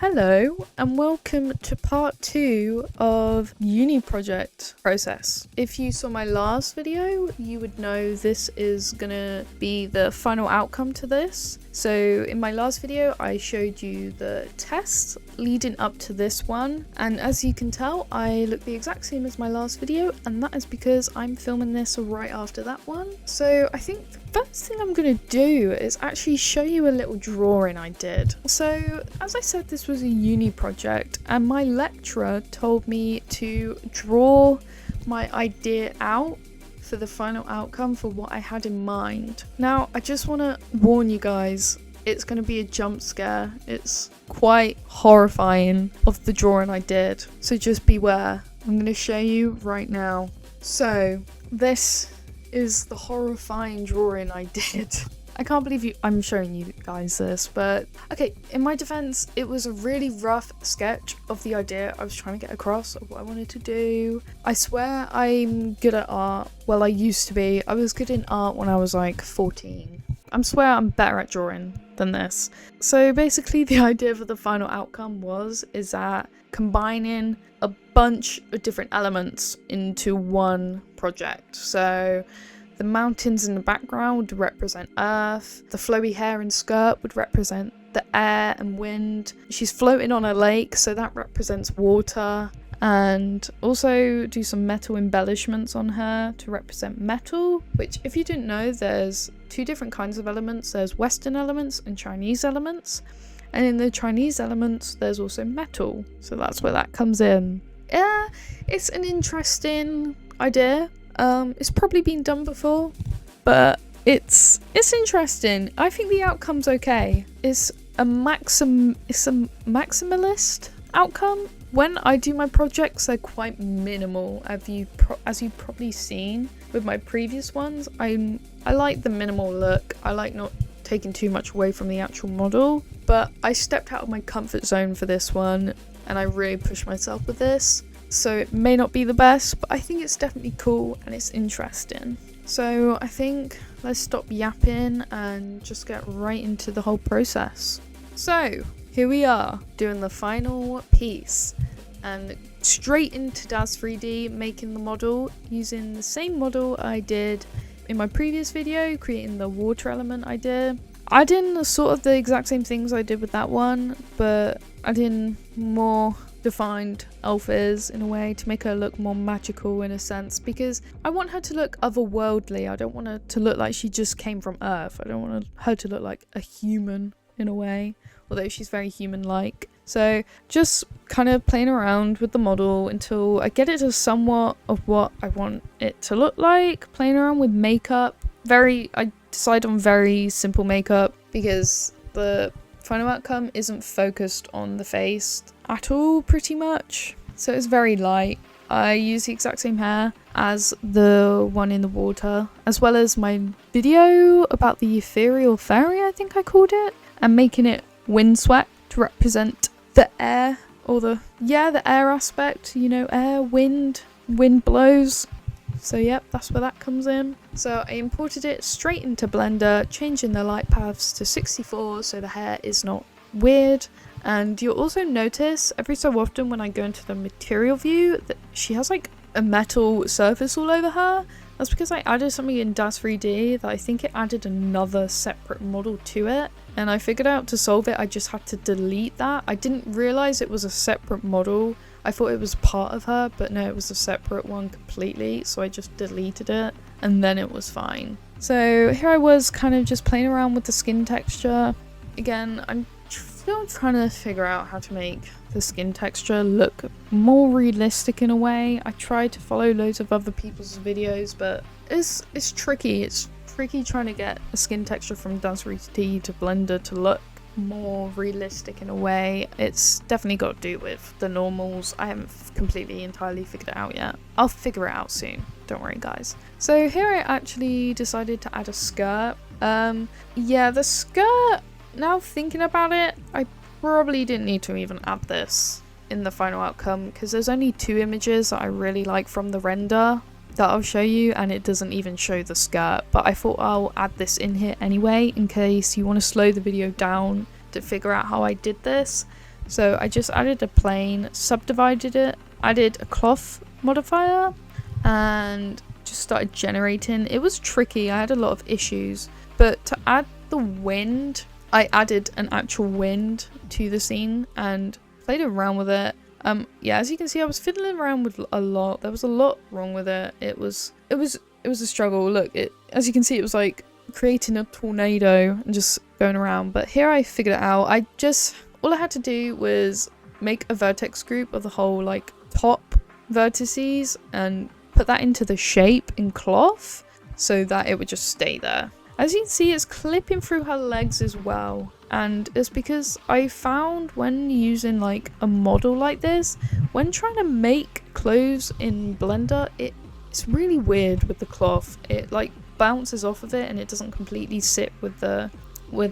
Hello and welcome to part 2 of uni project process. If you saw my last video, you would know this is gonna be the final outcome to this. So in my last video, I showed you the tests leading up to this one. And as you can tell, I look the exact same as my last video, and that is because I'm filming this right after that one. So I think the first thing I'm gonna do is actually show you a little drawing I did. So as I said, this was a uni project and my lecturer told me to draw my idea out for the final outcome for what I had in mind. Now I just want to warn you guys, it's going to be a jump scare. It's quite horrifying of the drawing I did, so just beware. I'm going to show you right now. So this is the horrifying drawing I did. I can't believe I'm showing you guys this, but okay, in my defense, it was a really rough sketch of the idea I was trying to get across of what I wanted to do. I swear I'm good at art. Well, I used to be. I was good in art when I was like 14. I swear I'm better at drawing than this. So basically the idea for the final outcome is that combining a bunch of different elements into one project. So the mountains in the background would represent earth, the flowy hair and skirt would represent the air and wind. She's floating on a lake, so that represents water, and also do some metal embellishments on her to represent metal, which if you didn't know, there's two different kinds of elements. There's Western elements and Chinese elements, and in the Chinese elements there's also metal, so that's where that comes in. Yeah, it's an interesting idea. It's probably been done before, but it's interesting. I think the outcome's okay. It's a maximalist outcome. When I do my projects, they're quite minimal. As you've probably seen with my previous ones, I like the minimal look. I like not taking too much away from the actual model, but I stepped out of my comfort zone for this one, and I really pushed myself with this. So it may not be the best, but I think it's definitely cool and it's interesting. So I think let's stop yapping and just get right into the whole process. So here we are doing the final piece and straight into Daz3D, making the model using the same model I did in my previous video, creating the water element I did. I did sort of the exact same things I did with that one, but I did more defined alphas in a way to make her look more magical in a sense, because I want her to look otherworldly. I don't want her to look like she just came from Earth. I don't want her to look like a human in a way, although she's very human-like. So just kind of playing around with the model until I get it to somewhat of what I want it to look like. Playing around with makeup. I decide on very simple makeup because the final outcome isn't focused on the face at all, pretty much. So it's very light. I use the exact same hair as the one in the water, as well as my video about the ethereal fairy, I think I called it, and making it windswept to represent the air, or the air aspect, you know, air, wind blows. So yep, that's where that comes in. So I imported it straight into Blender, changing the light paths to 64 so the hair is not weird. And you'll also notice every so often when I go into the material view that she has like a metal surface all over her. That's because I added something in Daz3D that I think it added another separate model to it. And I figured out to solve it, I just had to delete that. I didn't realize it was a separate model. I thought it was part of her, but no, it was a separate one completely. So I just deleted it and then it was fine. So here I was kind of just playing around with the skin texture. Again, I'm still trying to figure out how to make the skin texture look more realistic in a way. I tried to follow loads of other people's videos, but it's tricky. It's tricky trying to get a skin texture from Daz3D to Blender to look more realistic in a way. It's definitely got to do with the normals. I haven't completely entirely figured it out yet. I'll figure it out soon, don't worry guys. So here I actually decided to add a skirt. Yeah, the skirt, now thinking about it, I probably didn't need to even add this in the final outcome because there's only two images that I really like from the render that I'll show you, and it doesn't even show the skirt, but I thought I'll add this in here anyway in case you want to slow the video down to figure out how I did this. So I just added a plane, subdivided it, added a cloth modifier, and just started generating. It was tricky, I had a lot of issues, but to add the wind, I added an actual wind to the scene and played around with it. Yeah, as you can see, I was fiddling around with a lot. There was a lot wrong with it. It was a struggle. Look, as you can see, it was like creating a tornado and just going around. But here I figured it out. All I had to do was make a vertex group of the whole like top vertices and put that into the shape in cloth so that it would just stay there. As you can see, it's clipping through her legs as well, and it's because I found when using like a model like this, when trying to make clothes in Blender, it's really weird with the cloth. It like bounces off of it and it doesn't completely sit with the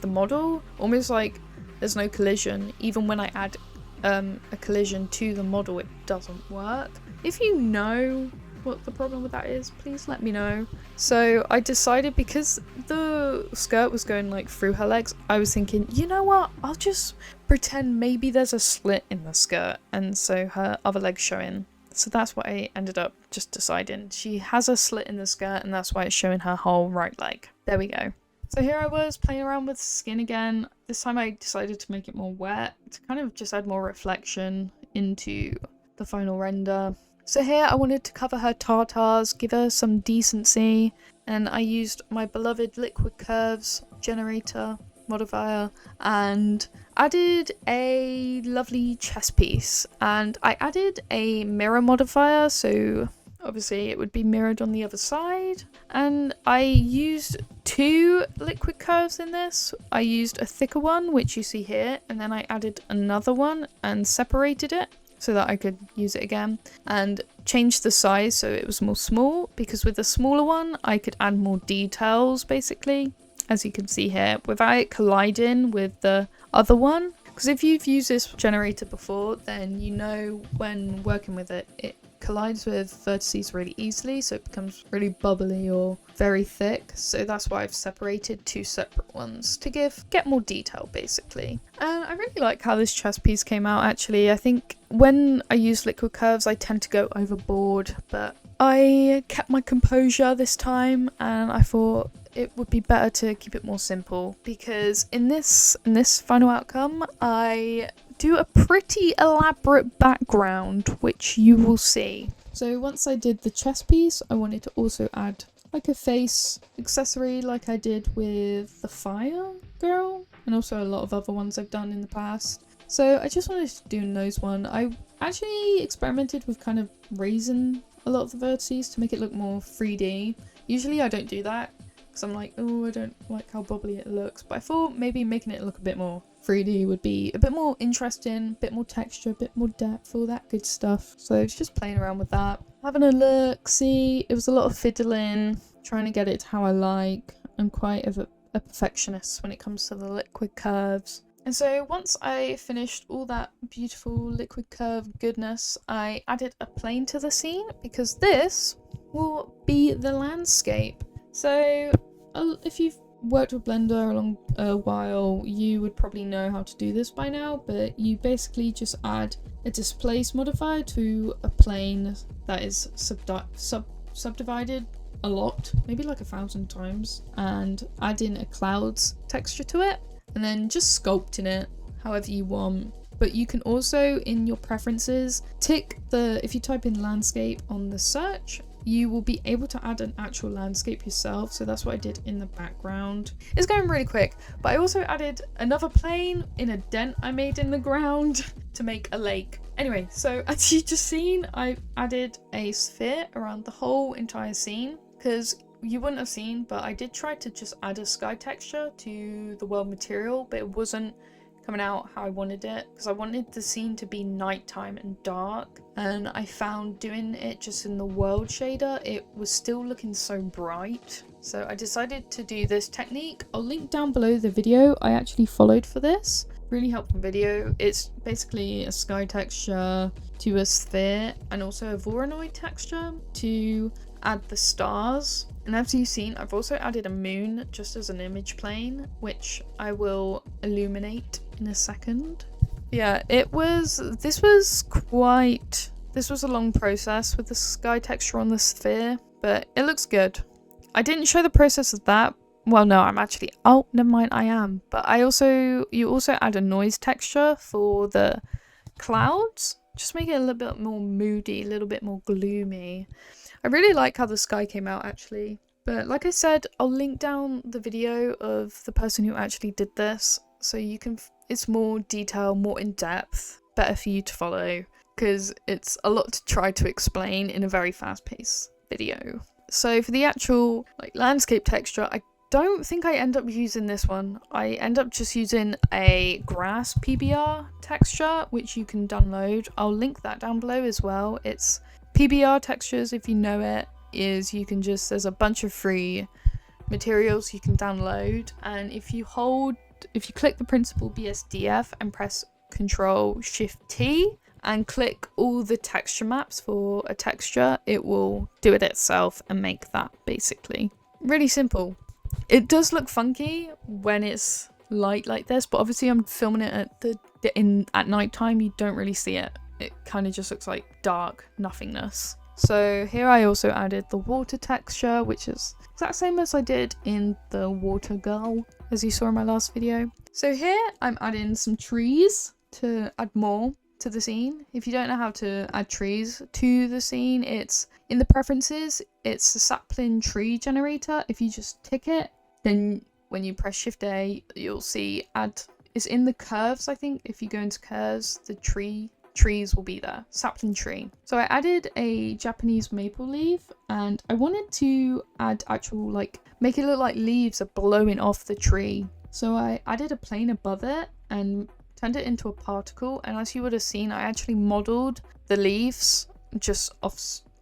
model, almost like there's no collision. Even when I add a collision to the model, it doesn't work. If you know what the problem with that is, please let me know. So I decided, because the skirt was going like through her legs, I was thinking, you know what, I'll just pretend maybe there's a slit in the skirt and so her other leg's showing. So that's what I ended up just deciding. She has a slit in the skirt and that's why it's showing her whole right leg. There we go. So here I was playing around with skin again. This time I decided to make it more wet to kind of just add more reflection into the final render. So here I wanted to cover her tartars, give her some decency, and I used my beloved liquid curves generator modifier and added a lovely chest piece, and I added a mirror modifier, so obviously it would be mirrored on the other side, and I used 2 liquid curves in this. I used a thicker one, which you see here, and then I added another one and separated it so that I could use it again, and changed the size so it was more small, because with the smaller one I could add more details basically, as you can see here, without it colliding with the other one. Because if you've used this generator before, then you know when working with it, it collides with vertices really easily, so it becomes really bubbly or very thick. So that's why I've separated 2 separate ones to get more detail basically. And I really like how this chest piece came out actually. I think when I use liquid curves I tend to go overboard, but I kept my composure this time and I thought it would be better to keep it more simple, because in this final outcome I do a pretty elaborate background, which you will see. So once I did the chest piece, I wanted to also add like a face accessory like I did with the fire girl, and also a lot of other ones I've done in the past. So I just wanted to do a nose one. I actually experimented with kind of raising a lot of the vertices to make it look more 3D. Usually I don't do that because I'm like, oh, I don't like how bubbly it looks, but I thought maybe making it look a bit more 3D would be a bit more interesting, a bit more texture, a bit more depth, all that good stuff. So it's just playing around with that, having a look, see. It was a lot of fiddling, trying to get it to how I like. I'm quite of a perfectionist when it comes to the liquid curves. And so once I finished all that beautiful liquid curve goodness, I added a plane to the scene, because this will be the landscape. So if you've worked with Blender along a while, you would probably know how to do this by now, but you basically just add a displace modifier to a plane that is subdivided a lot, maybe like 1,000 times, and add in a clouds texture to it, and then just sculpting it however you want. But you can also, in your preferences, tick if you type in landscape on the search, you will be able to add an actual landscape yourself. So that's what I did in the background. It's going really quick, but I also added another plane in a dent I made in the ground to make a lake. Anyway, so as you just seen, I added a sphere around the whole entire scene, because you wouldn't have seen, but I did try to just add a sky texture to the world material, but it wasn't coming out how I wanted it, because I wanted the scene to be nighttime and dark, and I found doing it just in the world shader, it was still looking so bright. So I decided to do this technique. I'll link down below the video I actually followed for this. Really helpful video. It's basically a sky texture to a sphere and also a Voronoi texture to add the stars. And as you've seen, I've also added a moon just as an image plane, which I will illuminate in a second. Yeah, this was a long process with the sky texture on the sphere, but it looks good. I didn't show the process of that. Well, no, oh, never mind, I am. But you also add a noise texture for the clouds. Just make it a little bit more moody, a little bit more gloomy. I really like how the sky came out, actually. But like I said, I'll link down the video of the person who actually did this, so you can, it's more detailed, more in depth, better for you to follow, because it's a lot to try to explain in a very fast-paced video. So for the actual landscape texture, I don't think I end up using this one. I end up just using a grass PBR texture, which you can download. I'll link that down below as well. It's PBR textures, if you know it, is you can just, there's a bunch of free materials you can download, and if you click the principal BSDF and press Ctrl+Shift+T and click all the texture maps for a texture, it will do it itself and make that, basically. Really simple. It does look funky when it's light like this, but obviously I'm filming it at night time. You don't really see it. It kind of just looks like dark nothingness. So here I also added the water texture, which is exact same as I did in the water girl, as you saw in my last video. So here I'm adding some trees to add more to the scene. If you don't know how to add trees to the scene, it's in the preferences, it's the sapling tree generator. If you just tick it, then when you press Shift A, you'll see it's in the curves, I think. If you go into curves, the trees will be there, sapling tree. So I added a Japanese maple leaf, and I wanted to add actual, make it look like leaves are blowing off the tree. So I added a plane above it and turned it into a particle, and as you would have seen, I actually modeled the leaves just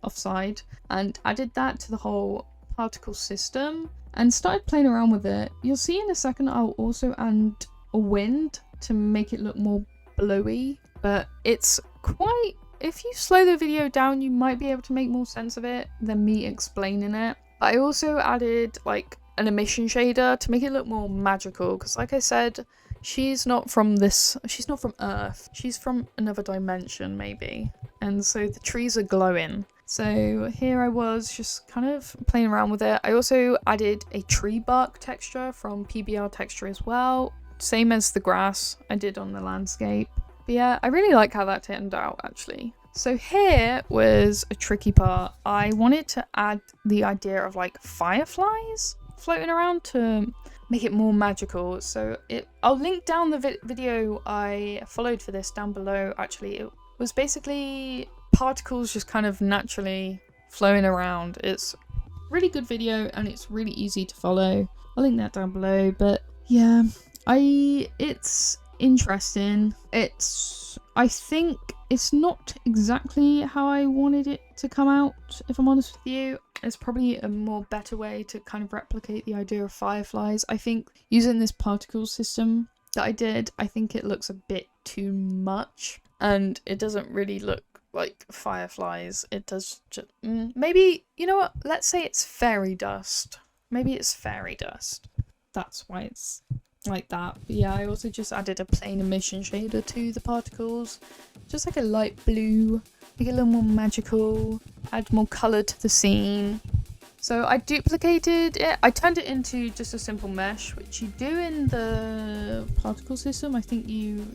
offside and added that to the whole particle system and started playing around with it. You'll see in a second I'll also add a wind to make it look more blowy, but it's quite, if you slow the video down, you might be able to make more sense of it than me explaining it. But I also added an emission shader to make it look more magical, because like I said, she's not from Earth, she's from another dimension maybe, and so the trees are glowing. So here I was just kind of playing around with it. I also added a tree bark texture from PBR texture as well, same as the grass I did on the landscape. But yeah, I really like how that turned out, actually. So here was a tricky part. I wanted to add the idea of fireflies floating around to make it more magical. So I'll link down the video I followed for this down below. Actually, it was basically particles just kind of naturally flowing around. It's a really good video and it's really easy to follow. I'll link that down below. But yeah, it's interesting. I think it's not exactly how I wanted it to come out, if I'm honest with you. There's probably a more better way to kind of replicate the idea of fireflies. I think using this particle system that I did, I think it looks a bit too much and it doesn't really look like fireflies. It does just maybe, you know what, let's say it's fairy dust. Maybe it's fairy dust, that's why it's like that. But yeah, I also just added a plain emission shader to the particles, just like a light blue, make it a little more magical, add more color to the scene. So I duplicated it, I turned it into just a simple mesh, which you do in the particle system. I think you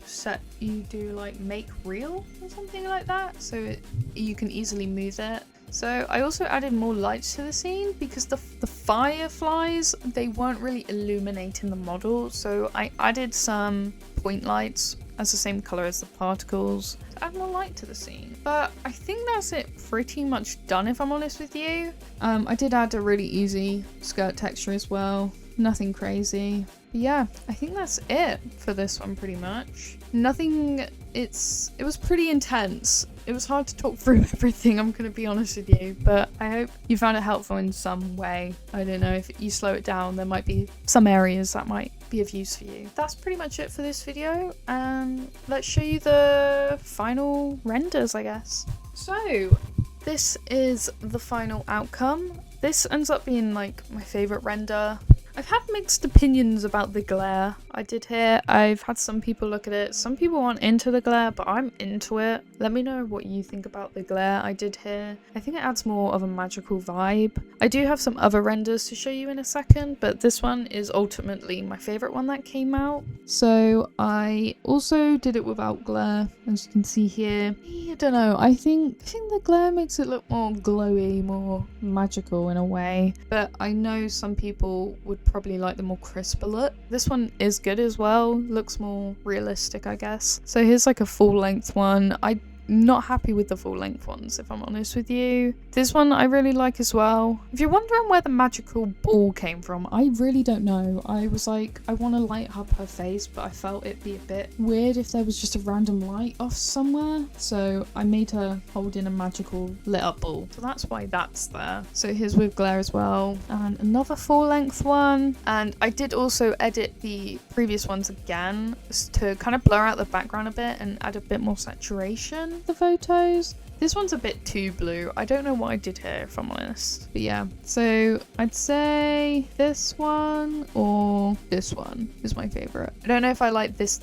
do make real or something like that, so you can easily move it. So I also added more lights to the scene because the fireflies, they weren't really illuminating the model, so I added some point lights as the same color as the particles to add more light to the scene. But I think that's it pretty much done, if I'm honest with you. I did add a really easy skirt texture as well, nothing crazy. But yeah, I think that's it for this one pretty much. Nothing, it was pretty intense. It was hard to talk through everything, I'm gonna be honest with you, but I hope you found it helpful in some way. I don't know, if you slow it down, there might be some areas that might be of use for you. That's pretty much it for this video. Let's show you the final renders, I guess. So this is the final outcome. This ends up being my favorite render. I've had mixed opinions about the glare I did here. I've had some people look at it. Some people aren't into the glare, but I'm into it. Let me know what you think about the glare I did here. I think it adds more of a magical vibe. I do have some other renders to show you in a second, but this one is ultimately my favorite one that came out. So I also did it without glare, as you can see here. I don't know, I think the glare makes it look more glowy, more magical in a way, but I know some people would probably like the more crisper look. This one is good as well, looks more realistic, I guess. So here's like a full length one. I'm not happy with the full length ones, if I'm honest with you. This one I really like as well. If you're wondering where the magical ball came from, I really don't know. I was like, I want to light up her face, but I felt it'd be a bit weird if there was just a random light off somewhere. So I made her hold in a magical lit up ball. So that's why that's there. So here's with glare as well. And another full length one. And I did also edit the previous ones again to kind of blur out the background a bit and add a bit more saturation the photos. This one's a bit too blue. I don't know what I did here, if I'm honest. But yeah, so I'd say this one or this one is my favorite. I don't know if I like this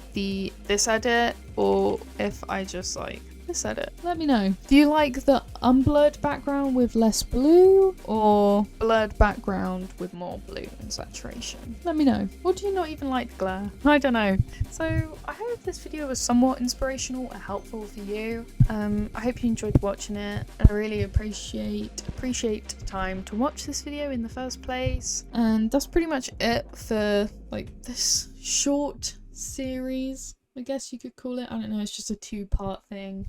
edit or if I just like this edit. Let me know. Do you like the unblurred background with less blue or blurred background with more blue and saturation? Let me know. Or do you not even like the glare? I don't know. So I hope this video was somewhat inspirational and helpful for you. I hope you enjoyed watching it. I really appreciate the time to watch this video in the first place. And that's pretty much it for like this short series, I guess you could call it. I don't know, it's just a 2-part thing.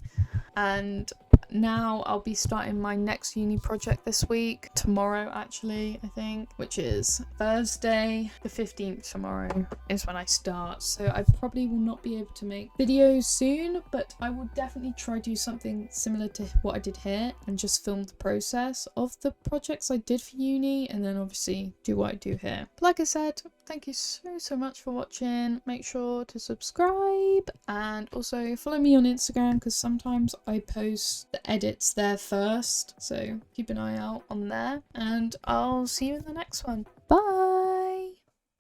And now I'll be starting my next uni project this week. Tomorrow, actually, I think, which is Thursday the 15th. Tomorrow is when I start. So I probably will not be able to make videos soon, but I will definitely try to do something similar to what I did here and just film the process of the projects I did for uni and then obviously do what I do here. But like I said, thank you so much for watching. Make sure to subscribe and also follow me on Instagram because sometimes I post the edits there first, so keep an eye out on there and I'll see you in the next one. Bye.